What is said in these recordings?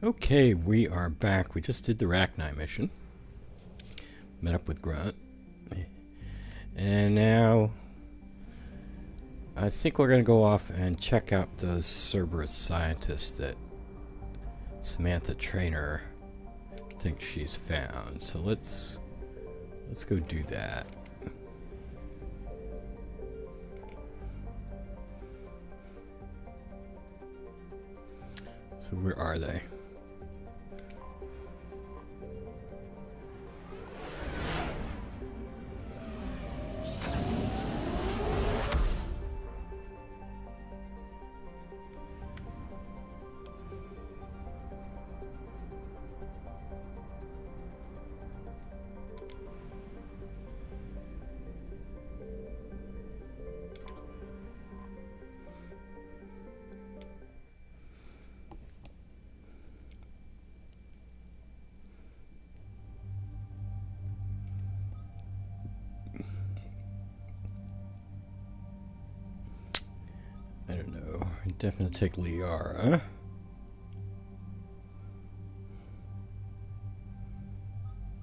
Okay, we are back. We just did the Rachni mission. Met up with Grunt. And now I think we're going to go off and check out those Cerberus scientists that Samantha Trainer thinks she's found. So let's go do that. So where are they? I don't know. Definitely take Liara.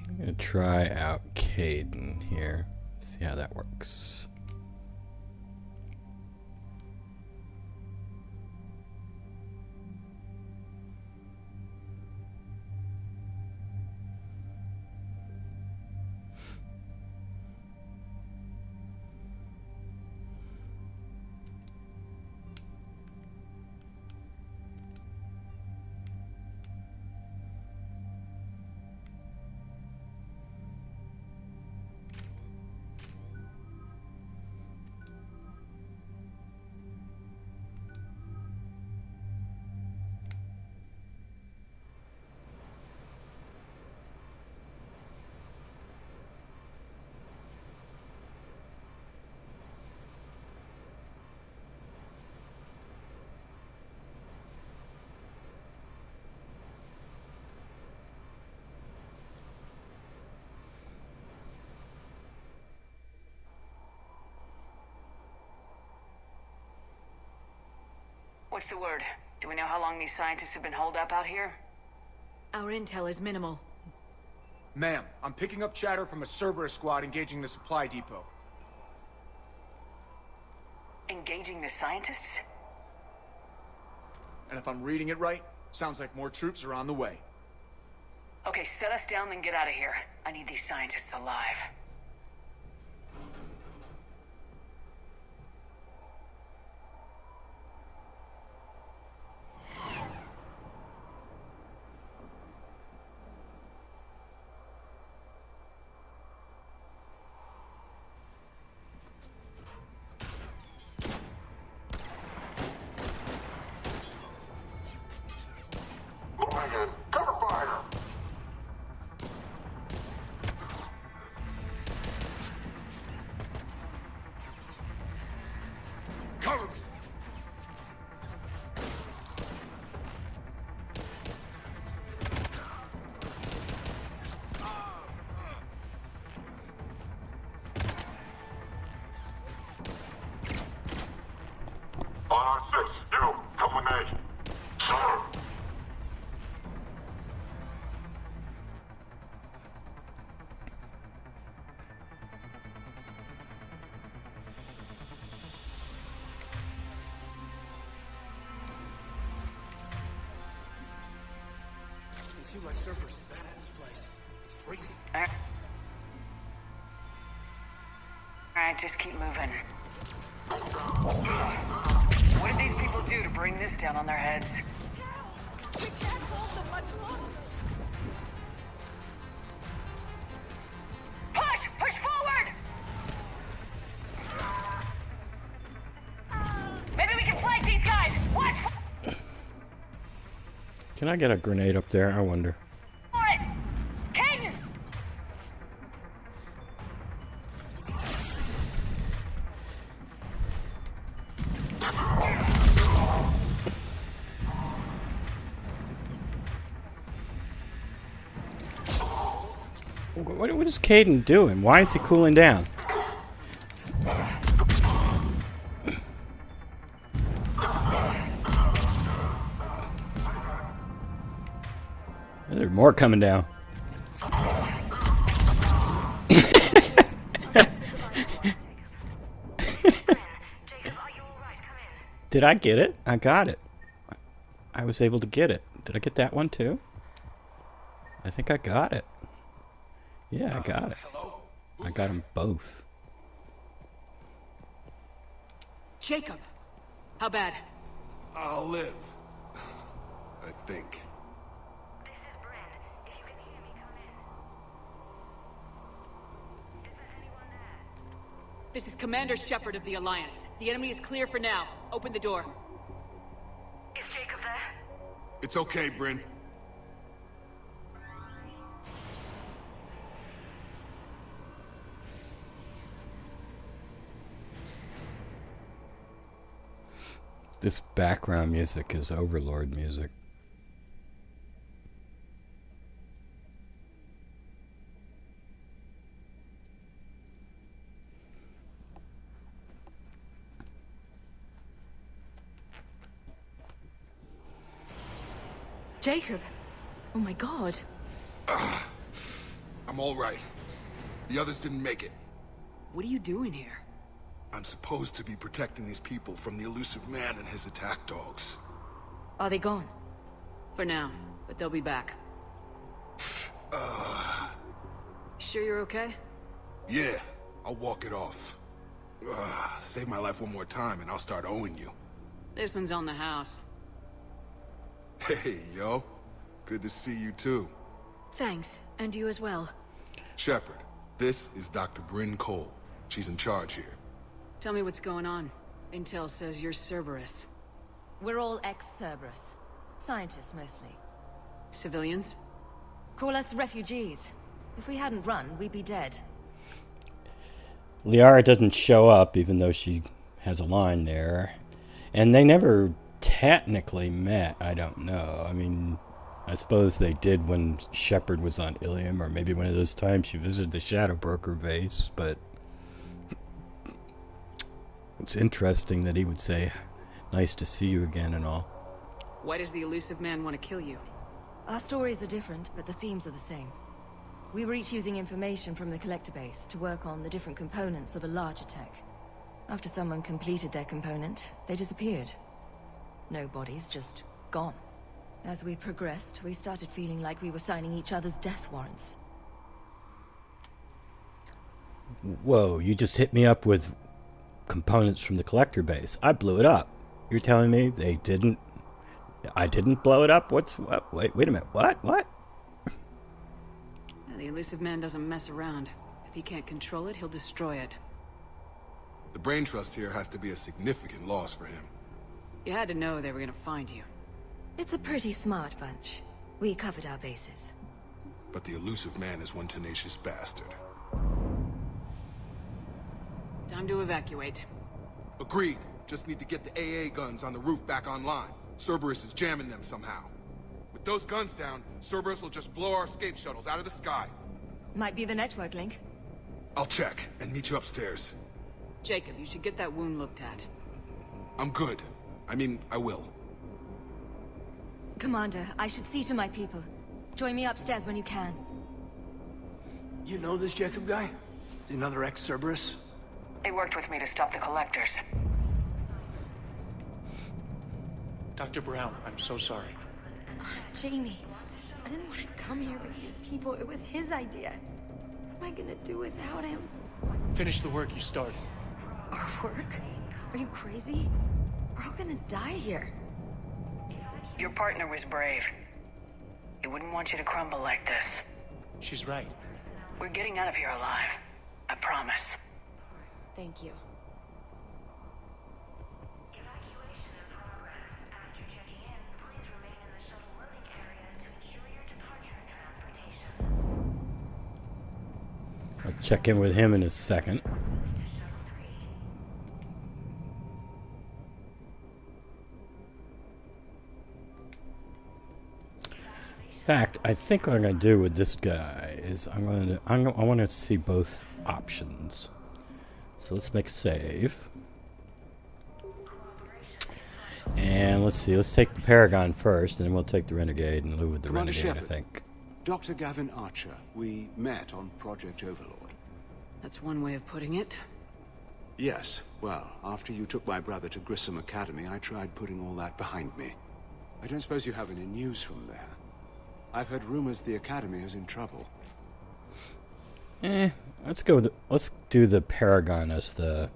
I'm gonna try out Caden here. See how that works. What's the word? Do we know how long these scientists have been holed up out here? Our intel is minimal. Ma'am, I'm picking up chatter from a Cerberus squad engaging the supply depot. Engaging the scientists? And if I'm reading it right, sounds like more troops are on the way. Okay, set us down, then get out of here. I need these scientists alive. Cover me! R6, you, come with me. Sir! You see why Cerberus is bad at this place. It's freezing. Alright, just keep moving. What did these people do to bring this down on their heads? We can't hold them much longer. Push! Push forward! Maybe we can flank these guys! Watch Can I get a grenade up there? I wonder. for it! Caden! What is Caden doing? Why is he cooling down? There's more coming down. Did I get it? I got it. I was able to get it. Did I get that one too? I think I got it. Yeah, I got it. I got them both. Jacob! How bad? I'll live. I think. This is Bryn. If you can hear me, come in. Is there anyone there? This is Commander Shepard of the Alliance. The enemy is clear for now. Open the door. Is Jacob there? It's okay, Bryn. This background music is Overlord music. Jacob! Oh my god. I'm all right. The others didn't make it. What are you doing here? I'm supposed to be protecting these people from the elusive man and his attack dogs. Are they gone? For now, but they'll be back. Sure you're okay? Yeah, I'll walk it off. Save my life one more time and I'll start owing you. This one's on the house. Hey, yo. Good to see you too. Thanks, and you as well. Shepard, this is Dr. Bryn Cole. She's in charge here. Tell me what's going on. Intel says you're Cerberus. We're all ex-Cerberus. Scientists, mostly. Civilians? Call us refugees. If we hadn't run, we'd be dead. Liara doesn't show up, even though she has a line there. And they never technically met, I don't know. I mean, I suppose they did when Shepard was on Ilium, or maybe one of those times she visited the Shadow Broker base, but it's interesting that he would say, nice to see you again and all. Why does the elusive man want to kill you? Our stories are different, but the themes are the same. We were each using information from the collector base to work on the different components of a larger tech. After someone completed their component, they disappeared. No bodies, just gone. As we progressed, we started feeling like we were signing each other's death warrants. Whoa, you just hit me up with components from the collector base. I blew it up. You're telling me they didn't... I didn't blow it up? What? Wait a minute. What? The elusive man doesn't mess around. If he can't control it, he'll destroy it. The brain trust here has to be a significant loss for him. You had to know they were gonna find you. It's a pretty smart bunch. We covered our bases. But the elusive man is one tenacious bastard. Time to evacuate. Agreed. Just need to get the AA guns on the roof back online. Cerberus is jamming them somehow. With those guns down, Cerberus will just blow our escape shuttles out of the sky. Might be the network link. I'll check and meet you upstairs. Jacob, you should get that wound looked at. I'm good. I mean, I will. Commander, I should see to my people. Join me upstairs when you can. You know this Jacob guy? Another ex-Cerberus? He worked with me to stop the collectors. Dr. Brown, I'm so sorry. Jamie, I didn't want to come here with these people. It was his idea. What am I gonna do without him? Finish the work you started. Our work? Are you crazy? We're all gonna die here. Your partner was brave. He wouldn't want you to crumble like this. She's right. We're getting out of here alive. I promise. Thank you. Evacuation in progress. After checking in, please remain in the shuttle loading area to ensure your departure and transportation. I'll check in with him in a second. In fact, I think what I'm going to do with this guy is I want to see both options. So let's make a save. And And let's see, let's take the Paragon first, and then we'll take the Renegade and live with the Commander Renegade, Shepard. I think. Dr. Gavin Archer, we met on Project Overlord. That's one way of putting it. Yes, well, after you took my brother to Grissom Academy, I tried putting all that behind me. I don't suppose you have any news from there. I've heard rumors the Academy is in trouble. Let's go with let's do the Paragon as the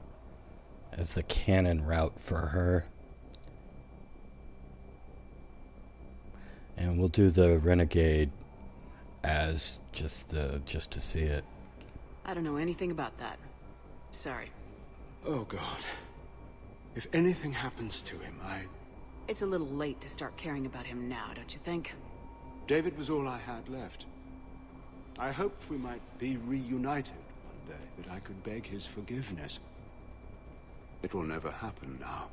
canon route for her. And we'll do the Renegade as just to see it. I don't know anything about that. Sorry. Oh God. If anything happens to him, It's a little late to start caring about him now, don't you think? David was all I had left. I hoped we might be reunited one day, that I could beg his forgiveness. It will never happen now.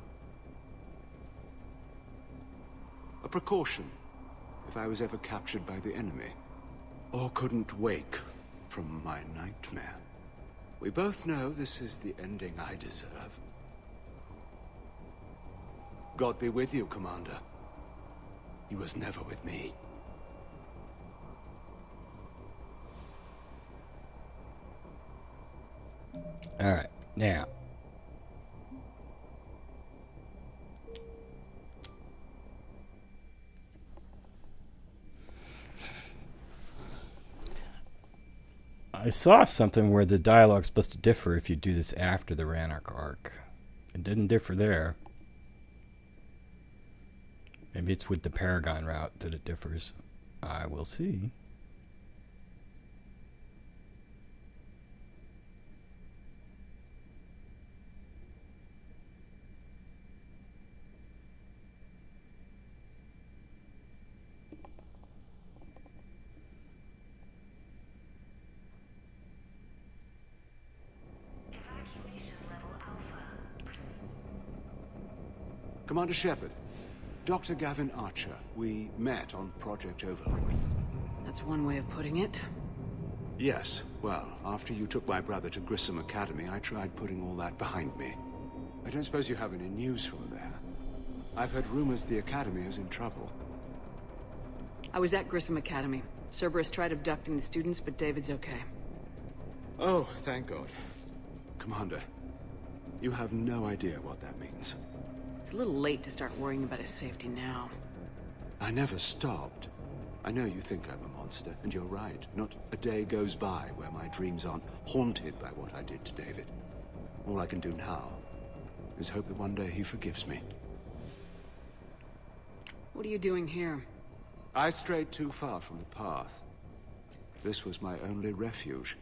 A precaution, if I was ever captured by the enemy, or couldn't wake from my nightmare. We both know this is the ending I deserve. God be with you, Commander. He was never with me. Alright, now. I saw something where the dialogue's supposed to differ if you do this after the Ranarch arc. It didn't differ there. Maybe it's with the Paragon route that it differs. I will see. Commander Shepard, Dr. Gavin Archer, we met on Project Overlord. That's one way of putting it. Yes, well, after you took my brother to Grissom Academy, I tried putting all that behind me. I don't suppose you have any news from there. I've heard rumors the Academy is in trouble. I was at Grissom Academy. Cerberus tried abducting the students, but David's okay. Oh, thank God. Commander, you have no idea what that means. It's a little late to start worrying about his safety now. I never stopped. I know you think I'm a monster, and you're right. Not a day goes by where my dreams aren't haunted by what I did to David. All I can do now is hope that one day he forgives me. What are you doing here? I strayed too far from the path. This was my only refuge.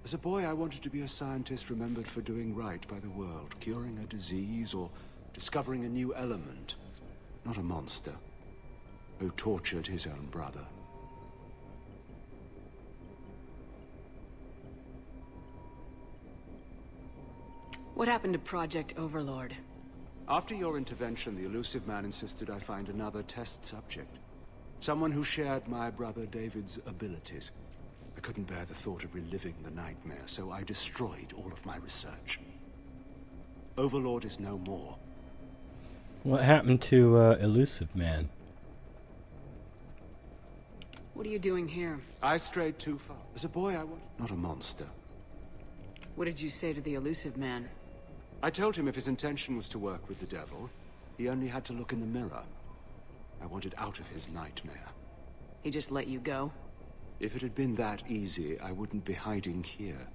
As a boy, I wanted to be a scientist remembered for doing right by the world, curing a disease or discovering a new element. Not a monster who tortured his own brother. What happened to Project Overlord? After your intervention, the elusive man insisted I find another test subject. Someone who shared my brother David's abilities. I couldn't bear the thought of reliving the nightmare, so I destroyed all of my research. Overlord is no more. What happened to Elusive Man? What are you doing here? I strayed too far. As a boy, I was not a monster. What did you say to the Elusive Man? I told him if his intention was to work with the devil, he only had to look in the mirror. I wanted out of his nightmare. He just let you go? If it had been that easy, I wouldn't be hiding here.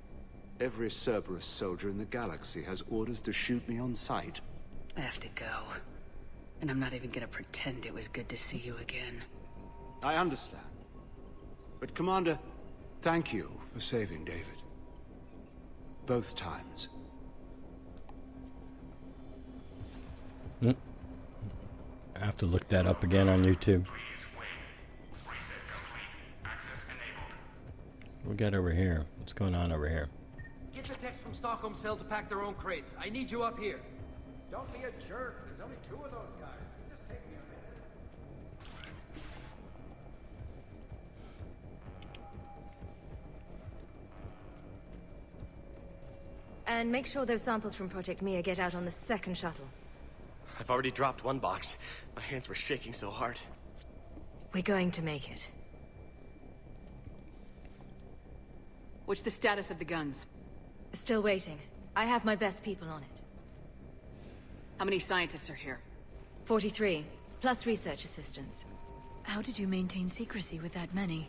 Every Cerberus soldier in the galaxy has orders to shoot me on sight. I have to go. And I'm not even gonna pretend it was good to see you again. I understand. But Commander, thank you for saving David. Both times. I have to look that up again on YouTube. What we got over here? What's going on over here? Get the techs from Stockholm Cell to pack their own crates. I need you up here. Don't be a jerk. There's only 2 of those guys. It'll just take me a minute. And make sure those samples from Project Mia get out on the second shuttle. I've already dropped one box. My hands were shaking so hard. We're going to make it. What's the status of the guns? Still waiting. I have my best people on it. How many scientists are here? 43, plus research assistants. How did you maintain secrecy with that many?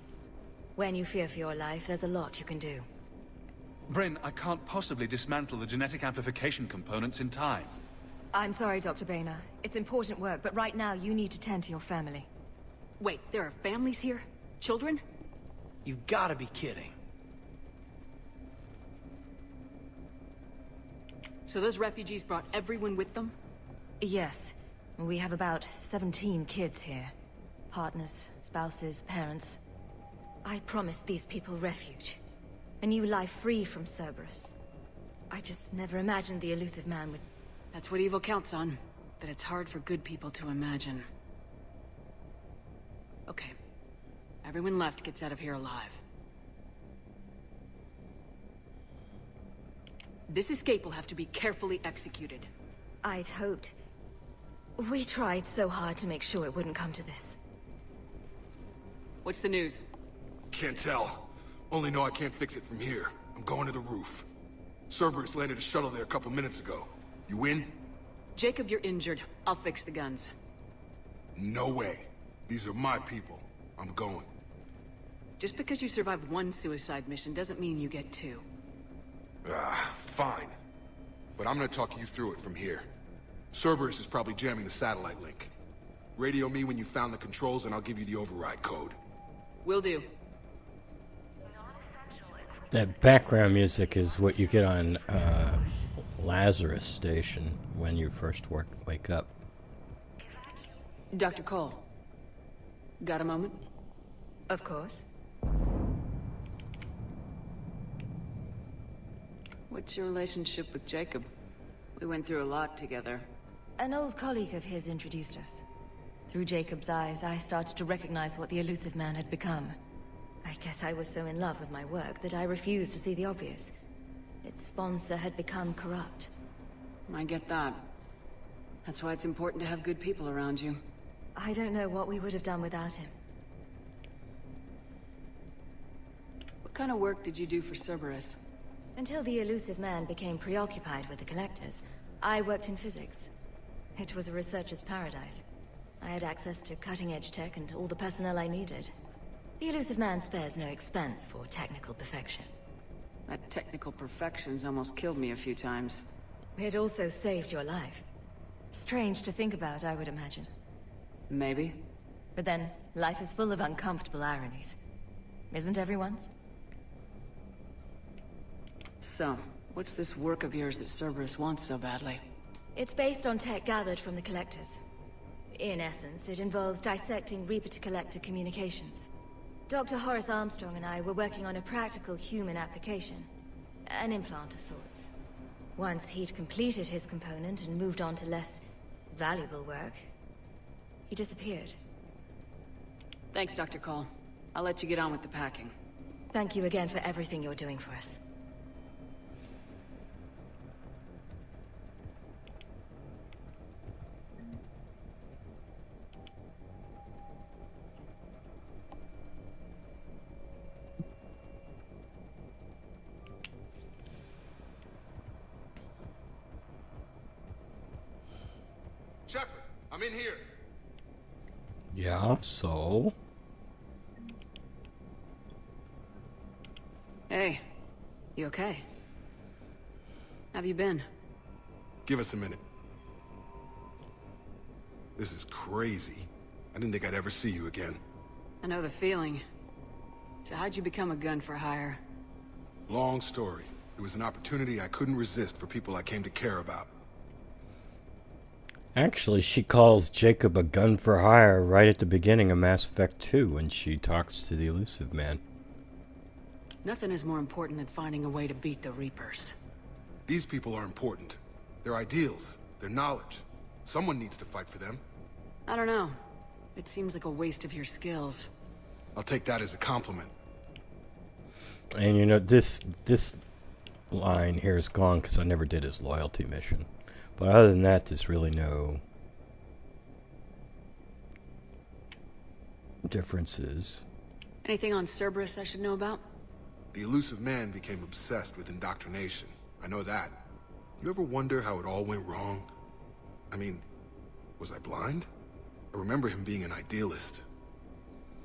When you fear for your life, there's a lot you can do. Bryn, I can't possibly dismantle the genetic amplification components in time. I'm sorry, Dr. Boehner. It's important work, but right now you need to tend to your family. Wait, there are families here? Children? You've gotta be kidding. So those refugees brought everyone with them? Yes. We have about 17 kids here. Partners, spouses, parents. I promised these people refuge. A new life free from Cerberus. I just never imagined the elusive man would... That's what evil counts on. That it's hard for good people to imagine. Okay. Everyone left gets out of here alive. This escape will have to be carefully executed. I'd hoped. We tried so hard to make sure it wouldn't come to this. What's the news? Can't tell. Only know I can't fix it from here. I'm going to the roof. Cerberus landed a shuttle there a couple minutes ago. You in? Jacob, you're injured. I'll fix the guns. No way. These are my people. I'm going. Just because you survived one suicide mission doesn't mean you get two. Fine. But I'm gonna talk you through it from here. Cerberus is probably jamming the satellite link. Radio me when you found the controls and I'll give you the override code. Will do. That background music is what you get on Lazarus Station when you first wake up. Dr. Cole. Got a moment? Of course. What's your relationship with Jacob? We went through a lot together. An old colleague of his introduced us. Through Jacob's eyes, I started to recognize what the elusive man had become. I guess I was so in love with my work that I refused to see the obvious. Its sponsor had become corrupt. I get that. That's why it's important to have good people around you. I don't know what we would have done without him. What kind of work did you do for Cerberus? Until the elusive man became preoccupied with the collectors, I worked in physics. It was a researcher's paradise. I had access to cutting-edge tech and all the personnel I needed. The elusive man spares no expense for technical perfection. That technical perfection's almost killed me a few times. It also saved your life. Strange to think about, I would imagine. Maybe. But then, life is full of uncomfortable ironies. Isn't everyone's? So, what's this work of yours that Cerberus wants so badly? It's based on tech gathered from the collectors. In essence, it involves dissecting Reaper-to-Collector communications. Dr. Horace Armstrong and I were working on a practical human application. An implant of sorts. Once he'd completed his component and moved on to less valuable work, he disappeared. Thanks, Dr. Cole. I'll let you get on with the packing. Thank you again for everything you're doing for us. Shepard, I'm in here. Yeah, so? Hey, you okay? Have you been? Give us a minute. This is crazy. I didn't think I'd ever see you again. I know the feeling. So how'd you become a gun for hire? Long story. It was an opportunity I couldn't resist for people I came to care about. Actually, she calls Jacob a gun for hire right at the beginning of Mass Effect 2 when she talks to the elusive man. Nothing is more important than finding a way to beat the Reapers. These people are important. Their ideals, their knowledge. Someone needs to fight for them. I don't know. It seems like a waste of your skills. I'll take that as a compliment. And you know, this line here is gone because I never did his loyalty mission. But other than that, there's really no differences. Anything on Cerberus I should know about? The elusive man became obsessed with indoctrination. I know that. You ever wonder how it all went wrong? I mean, was I blind? I remember him being an idealist.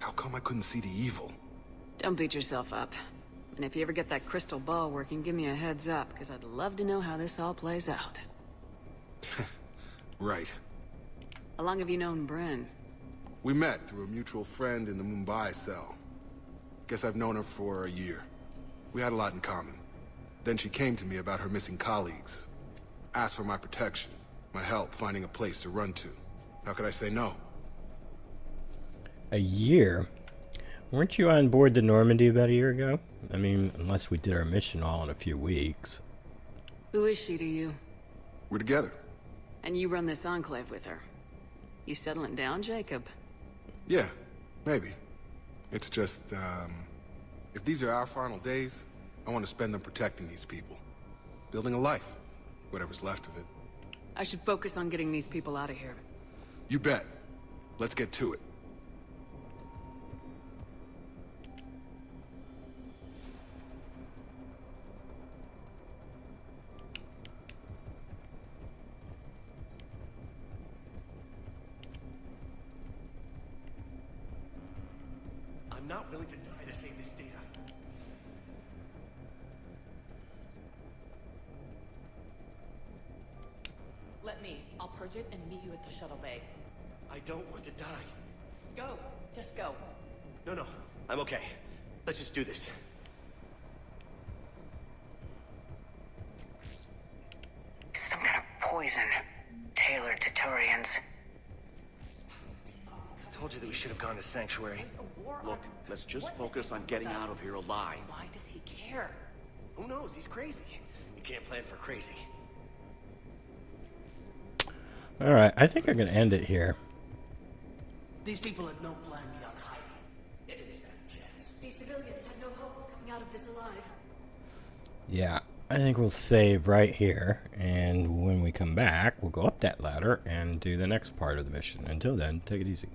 How come I couldn't see the evil? Don't beat yourself up. And if you ever get that crystal ball working, give me a heads up, because I'd love to know how this all plays out. Right. How long have you known Bryn? We met through a mutual friend in the Mumbai cell. Guess I've known her for a year. We had a lot in common. Then she came to me about her missing colleagues. Asked for my protection, my help finding a place to run to. How could I say no? A year? Weren't you on board the Normandy about a year ago? I mean, unless we did our mission all in a few weeks. Who is she to you? We're together. And you run this enclave with her. You settling down, Jacob? Yeah, maybe. It's just, if these are our final days, I want to spend them protecting these people. Building a life. Whatever's left of it. I should focus on getting these people out of here. You bet. Let's get to it. I'm not willing to die to save this data. Let me. I'll purge it and meet you at the shuttle bay. I don't want to die. Go. Just go. No, I'm okay. Let's just do this. Some kind of poison. Tailored to Turians. I told you that we should have gone to Sanctuary. Look, let's just focus on getting out of here alive. Why does he care? Who knows? He's crazy. You can't plan for crazy. Alright, I think I'm going to end it here. These people had no plan beyond hiding. They didn't stand a chance. These civilians had no hope of coming out of this alive. Yeah, I think we'll save right here. And when we come back, we'll go up that ladder and do the next part of the mission. Until then, take it easy.